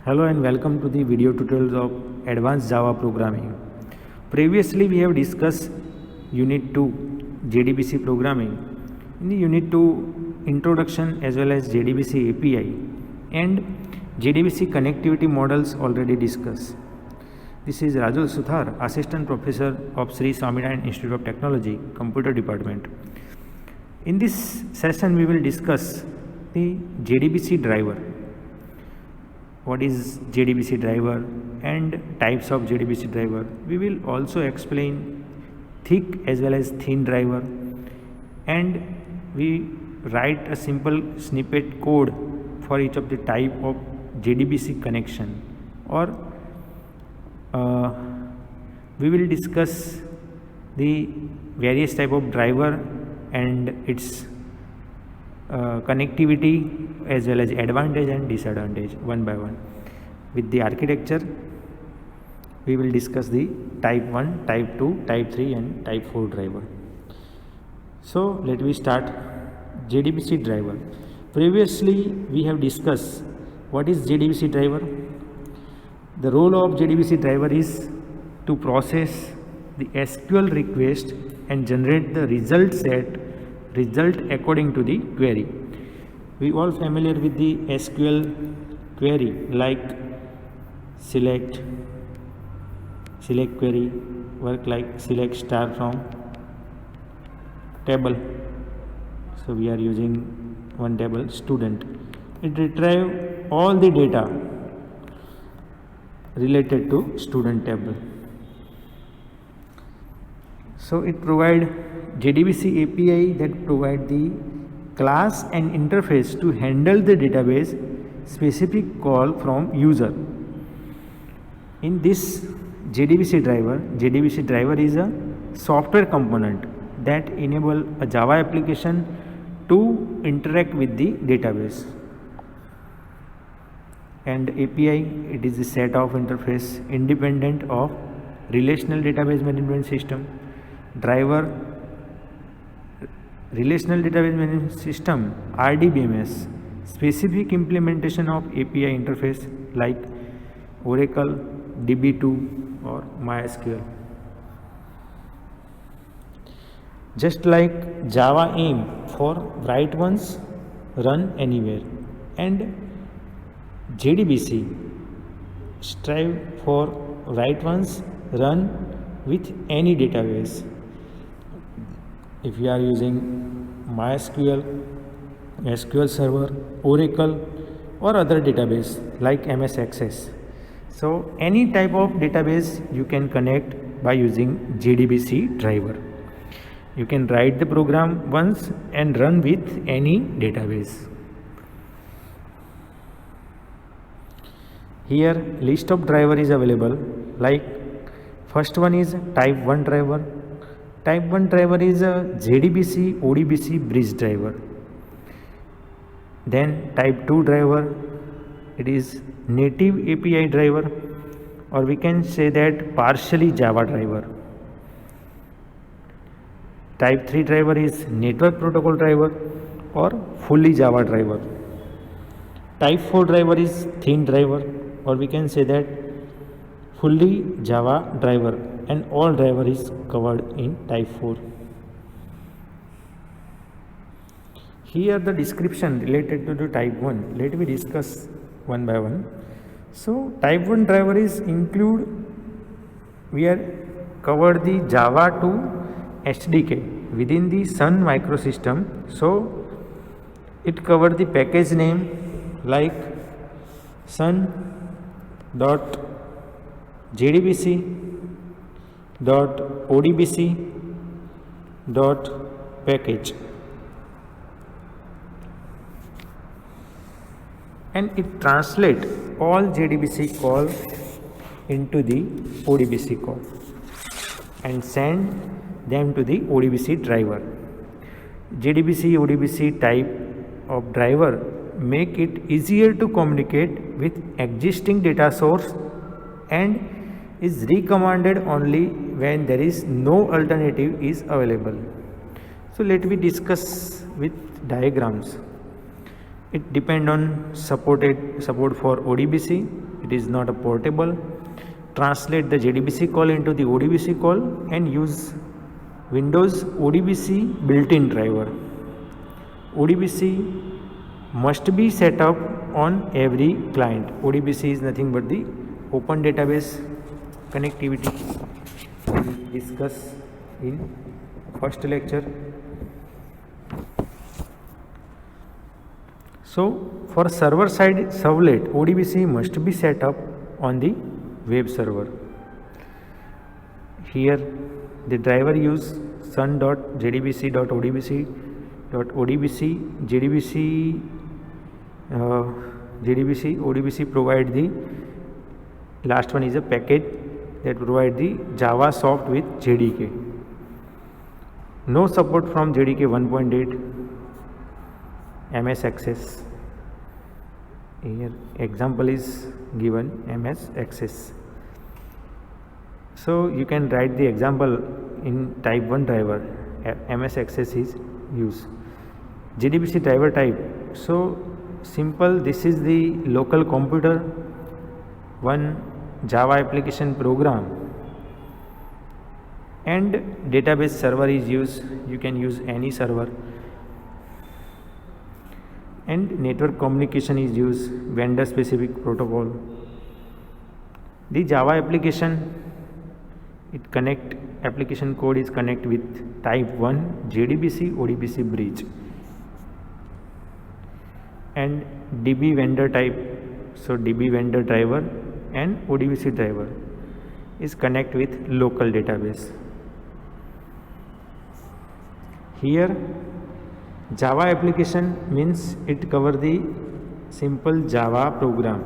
Hello and welcome to the video tutorials of Advanced Java Programming. Previously we have discussed Unit 2 JDBC Programming. In the Unit 2 Introduction as well as JDBC API and JDBC Connectivity Models already discussed. This is Rajul Suthar, Assistant Professor of Sri Swaminarayan Institute of Technology, Computer Department. In this session we will discuss the JDBC driver. What is JDBC driver and types of JDBC driver. We will also explain thick as well as thin driver, and we write a simple snippet code for each of the type of JDBC connection, or we will discuss the various type of driver and its connectivity as well as advantage and disadvantage one by one. With the architecture, we will discuss the type 1, type 2, type 3 and type 4 driver. So let me start JDBC driver. Previously we have discussed what is JDBC driver. The role of JDBC driver is to process the SQL request and generate the result according to the query. We all familiar with the SQL query like select query, work like select star from table. So we are using one table student. It retrieve all the data related to student table. So it provide JDBC API that provide the class and interface to handle the database specific call from user. In this JDBC driver is a software component that enable a Java application to interact with the database. And API, it is a set of interface independent of relational database management system. Driver, relational database management system, RDBMS, specific implementation of API interface like Oracle, DB2 or MySQL. Just like Java aim for write once, run anywhere, and JDBC strive for write once, run with any database. If you are using MySQL, SQL Server, Oracle or other database like MS Access. So any type of database you can connect by using JDBC driver. You can write the program once and run with any database. Here list of driver is available, like first one is type 1 driver. Type 1 driver is a JDBC ODBC bridge driver. Then type 2 driver, it is native API driver, or we can say that partially Java driver. Type 3 driver is network protocol driver or fully Java driver. Type 4 driver is thin driver, or we can say that fully Java driver, and all driver is covered in type 4. Here the description related to the type 1. Let me discuss one by one. So type 1 driver is include, we are covered the Java 2 SDK within the Sun microsystem. So it covered the package name like sun.jdbc.odbc.package, and it translate all JDBC call into the ODBC call and send them to the ODBC driver. JDBC ODBC type of driver make it easier to communicate with existing data source and is recommended only when there is no alternative is available. So let me discuss with diagrams. It depend on support for ODBC. It is not a portable. Translate the JDBC call into the ODBC call and use Windows ODBC built-in driver. ODBC must be set up on every client. ODBC is nothing but the open database connectivity. We will discuss in first lecture. So for server side servlet, ODBC must be set up on the web server. Here the driver use sun.jdbc.odbc.odbc JDBC ODBC provide the last one is a package that provide the Java soft with JDK. No support from JDK 1.8 MS Access. Here example is given MS Access. So you can write the example in type 1 driver. MS Access is used. JDBC driver type. So simple, this is the local computer, one Java application program, and database server is used. You can use any server, and network communication is used, vendor specific protocol. The Java application, it connect, application code is connect with type 1 JDBC ODBC bridge, and DB vendor type. So DB vendor driver and ODBC driver is connect with local database. Here Java application means it cover the simple Java program,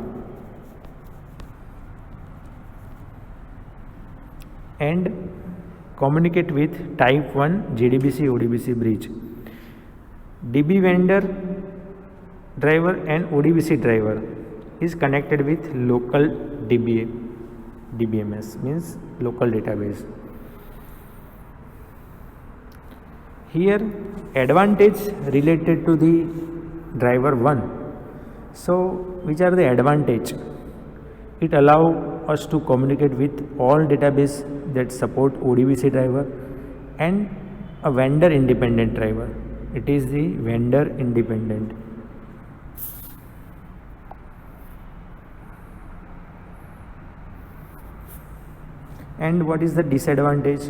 and communicate with type 1 JDBC ODBC bridge. DB vendor driver and ODBC driver is connected with local DBMS means local database. Here advantage related to the driver 1. So which are the advantage? It allow us to communicate with all database that support ODBC driver and a vendor independent driver. It is the vendor independent. And what is the disadvantage?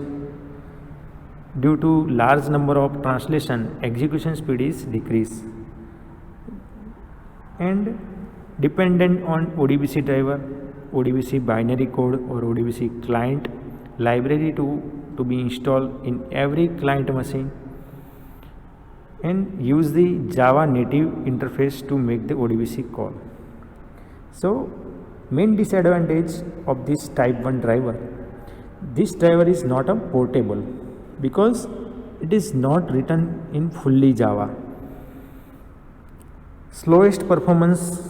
Due to large number of translation, execution speed is decreased, and dependent on ODBC driver, ODBC binary code or ODBC client library to be installed in every client machine, and use the Java native interface to make the ODBC call. So main disadvantage of this type 1 driver, this driver is not a portable because it is not written in fully Java. Slowest performance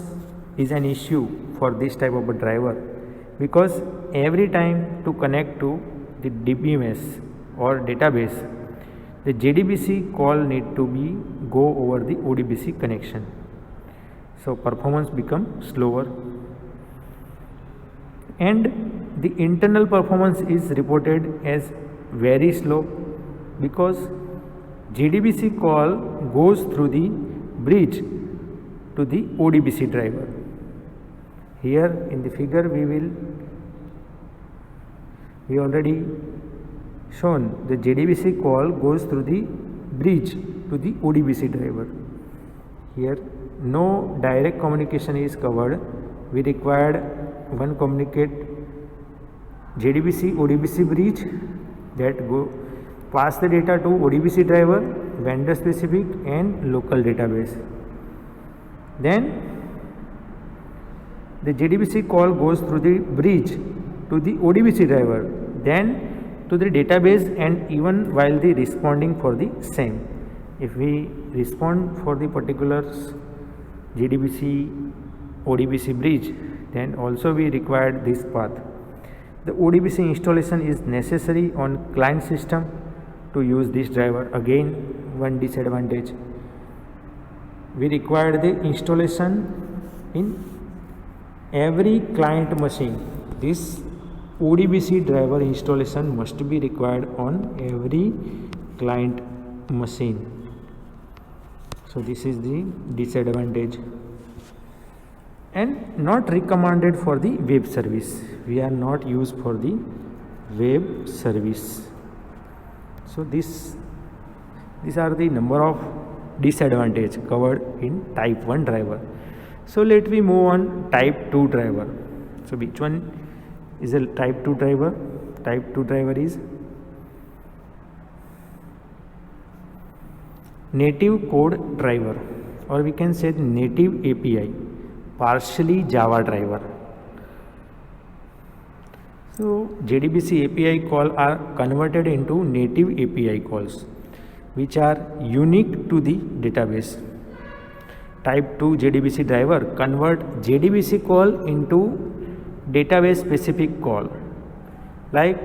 is an issue for this type of a driver because every time to connect to the DBMS or database, the JDBC call need to be go over the ODBC connection. So performance become slower, and the internal performance is reported as very slow because JDBC call goes through the bridge to the ODBC driver. Here in the figure we already shown the JDBC call goes through the bridge to the ODBC driver. Here no direct communication is covered. We required one communicate JDBC ODBC bridge that go pass the data to ODBC driver, vendor specific and local database. Then the JDBC call goes through the bridge to the ODBC driver, then to the database, and even while the responding for the same. If we respond for the particular JDBC ODBC bridge, then also we required this path. The ODBC installation is necessary on client system to use this driver. Again one disadvantage. we require the installation in every client machine. This ODBC driver installation must be required on every client machine. So this is the disadvantage, and not recommended for the web service. We are not used for the web service. So these are the number of disadvantage covered in type 1 driver. So let me move on type 2 driver. So which one is a type 2 driver? Type 2 driver is native code driver, or we can say native API, partially Java driver. So JDBC API calls are converted into native API calls, which are unique to the database. Type 2 JDBC driver convert JDBC call into database specific call, like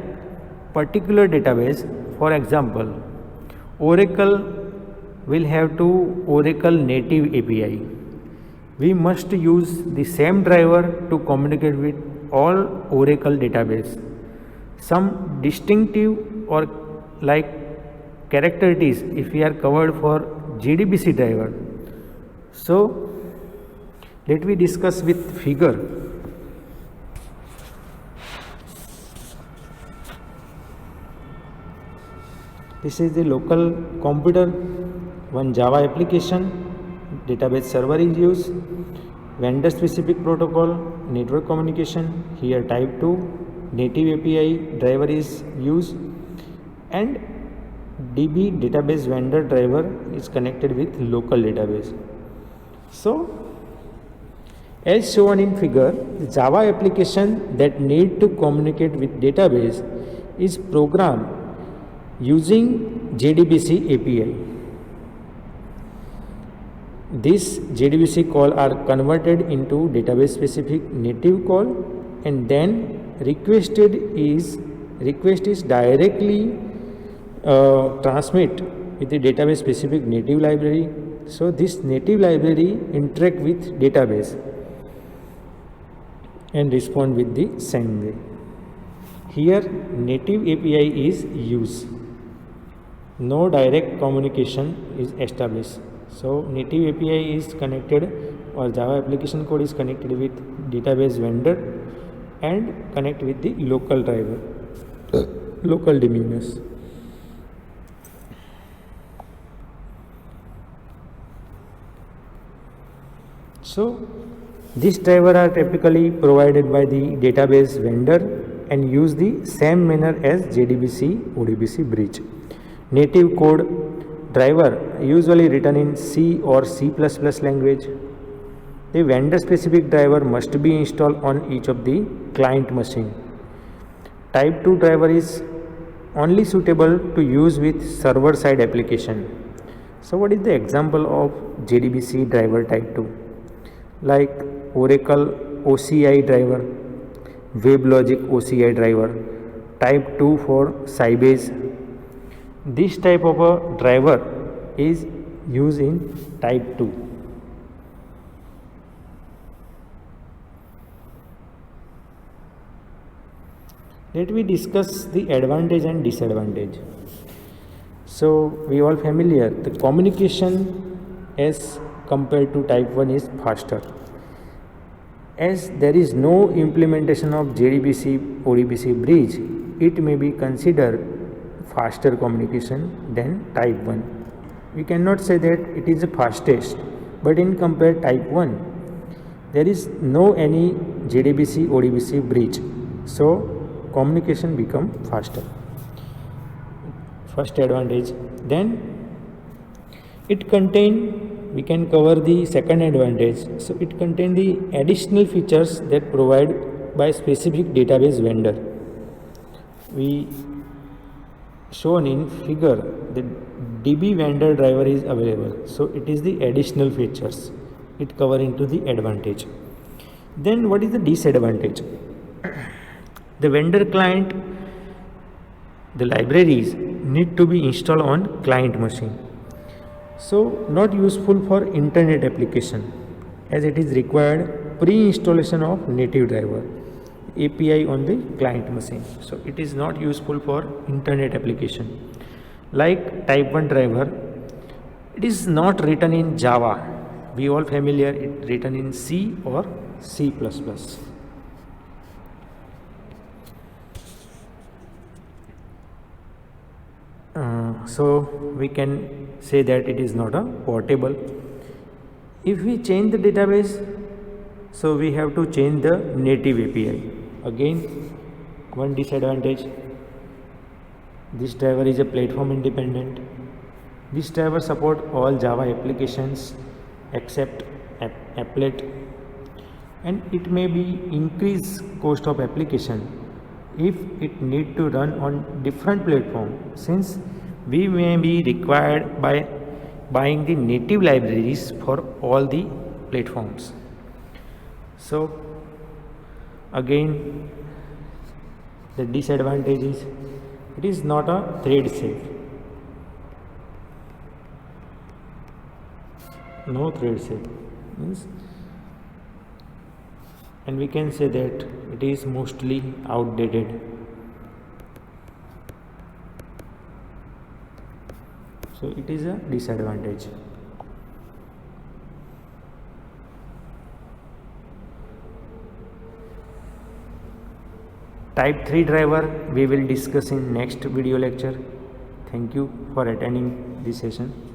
particular database. For example, Oracle will have to Oracle native API. We must use the same driver to communicate with all Oracle database. Some distinctive or like characteristics if we are covered for JDBC driver. So let me discuss with figure. This is the local computer, one Java application, database server is used, vendor specific protocol, network communication, here type 2, native API driver is used, and DB database vendor driver is connected with local database. So as shown in figure, the Java application that need to communicate with database is programmed using JDBC API. These JDBC call are converted into database specific native call, and then request is directly transmit with the database specific native library. So this native library interact with database and respond with the same way. Here native API is used. No direct communication is established. So native API is connected, or Java application code is connected with database vendor and connect with the local driver, local DBMS. So these drivers are typically provided by the database vendor and use the same manner as JDBC ODBC bridge. Native code driver usually written in C or C++ language. The vendor specific driver must be installed on each of the client machine. Type 2 driver is only suitable to use with server side application. So what is the example of JDBC driver type 2? Like Oracle OCI driver, WebLogic OCI driver, type 2 for Sybase. This type of a driver is used in type 2. Let me discuss the advantage and disadvantage. So we all familiar, the communication as compared to type 1 is faster. As there is no implementation of JDBC ODBC bridge, it may be considered faster communication than type 1. We cannot say that it is the fastest, but in compare type 1, there is no any JDBC ODBC bridge, so communication become faster. First advantage. Then it contain, we can cover the second advantage. So it contain the additional features that provide by specific database vendor. We shown in figure the DB vendor driver is available, so it is the additional features it cover into the advantage. Then what is the disadvantage? The vendor client, the libraries need to be installed on client machine. So not useful for internet application as it is required pre-installation of native driver API on the client machine. So it is not useful for internet application. Like type 1 driver, it is not written in Java. We all familiar it written in C or C++. So we can say that it is not a portable. If we change the database, so we have to change the native API. Again, one disadvantage, this driver is a platform independent. This driver support all Java applications except applet, and it may be increase cost of application if it need to run on different platform, since we may be required by buying the native libraries for all the platforms. So again, the disadvantage is it is not a thread safe. No thread safe means, and we can say that it is mostly outdated. So it is a disadvantage. Type 3 driver we will discuss in next video lecture. Thank you for attending this session.